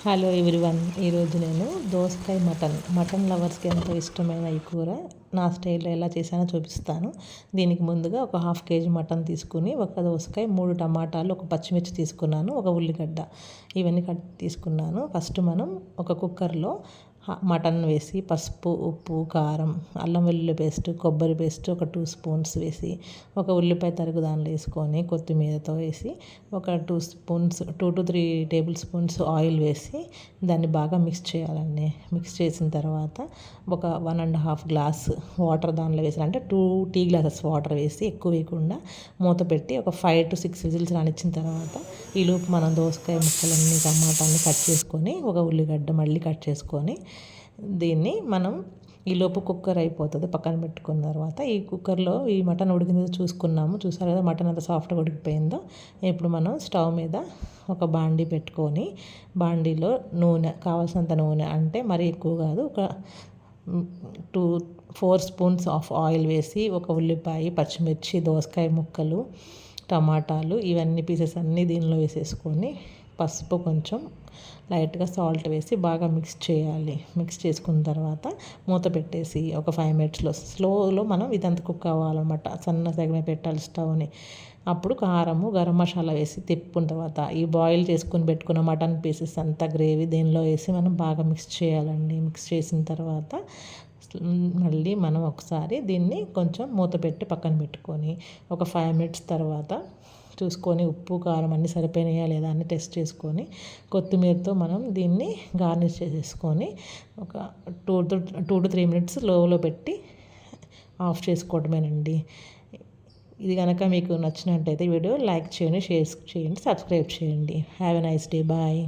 Hello everyone. ఈరోజు నేను దోసకాయ మటన్ లవర్స్కి ఎంతో ఇష్టమైన ఈ కూర నా స్టైల్లో ఎలా చేశానో చూపిస్తాను. దీనికి ముందుగా ఒక హాఫ్ కేజీ మటన్ తీసుకుని, ఒక దోసకాయ, 3 టమాటాలు, ఒక పచ్చిమిర్చి తీసుకున్నాను, ఒక ఉల్లిగడ్డ, ఇవన్నీ తీసుకున్నాను. ఫస్ట్ మనం ఒక కుక్కర్లో మటన్ వేసి పసుపు, ఉప్పు, కారం, అల్లం వెల్లుల్లి పేస్ట్, కొబ్బరి పేస్ట్ ఒక 2 స్పూన్స్ వేసి, ఒక ఉల్లిపాయ తరుగు దానిలో వేసుకొని, కొత్తిమీరతో వేసి, ఒక 2 spoons 2 to 3 table spoons oil వేసి దాన్ని బాగా మిక్స్ చేయాలండి. మిక్స్ చేసిన తర్వాత ఒక 1.5 గ్లాస్ వాటర్ దానిలో వేసి, అంటే 2 టీ గ్లాసెస్ వాటర్ వేసి, ఎక్కువ వేయకుండా మూత పెట్టి ఒక 5 to 6 విజిల్స్ రానిచ్చిన తర్వాత, ఈలోపు మనం దోసకాయ ముక్కలన్నీ, టమాటాన్ని కట్ చేసుకొని, ఒక ఉల్లిగడ్డ మళ్ళీ కట్ చేసుకొని, దీన్ని మనం ఈలోపు కుక్కర్ అయిపోతుంది. పక్కన పెట్టుకున్న తర్వాత ఈ కుక్కర్లో ఈ మటన్ ఉడికిందో చూసుకున్నాము. చూసారు కదా మటన్ అంత సాఫ్ట్గా ఉడికిపోయిందో. ఇప్పుడు మనం స్టవ్ మీద ఒక బాండీ పెట్టుకొని, బాండీలో నూనె, కావాల్సినంత నూనె, అంటే మరీ ఎక్కువ కాదు, ఒక 4 స్పూన్స్ ఆఫ్ ఆయిల్ వేసి, ఒక ఉల్లిపాయ, పచ్చిమిర్చి, దోసకాయ ముక్కలు, టమాటాలు, ఇవన్నీ పీసెస్ అన్నీ దీనిలో వేసేసుకొని, పసుపు కొంచెం లైట్గా సాల్ట్ వేసి బాగా మిక్స్ చేయాలి. మిక్స్ చేసుకున్న తర్వాత మూత పెట్టేసి ఒక 5 మినిట్స్లో స్లోలో మనం ఇదంతా కుక్ అవ్వాలన్నమాట. సన్న సెగ పెట్టాలి స్టవ్ని. అప్పుడు కారము, గరం మసాలా వేసి తిప్పుకున్న తర్వాత ఈ బాయిల్ చేసుకుని పెట్టుకున్న మటన్ పీసెస్ అంతా గ్రేవీ దీనిలో వేసి మనం బాగా మిక్స్ చేయాలండి. మిక్స్ చేసిన తర్వాత మళ్ళీ మనం ఒకసారి దీన్ని కొంచెం మూత పెట్టి పక్కన పెట్టుకొని, ఒక 5 మినిట్స్ తర్వాత చూసుకొని ఉప్పు, కారం అన్నీ సరిపోయినాయా లేదా అని టెస్ట్ చేసుకొని, కొత్తిమీరతో మనం దీన్ని గార్నిష్ చేసేసుకొని, ఒక 2 to 3 మినిట్స్ లోలో పెట్టి ఆఫ్ చేసుకోవడమేనండి. ఇది కనుక మీకు నచ్చినట్టయితే వీడియో లైక్ చేయండి, షేర్ చేయండి, సబ్స్క్రైబ్ చేయండి. Have a nice day. Bye.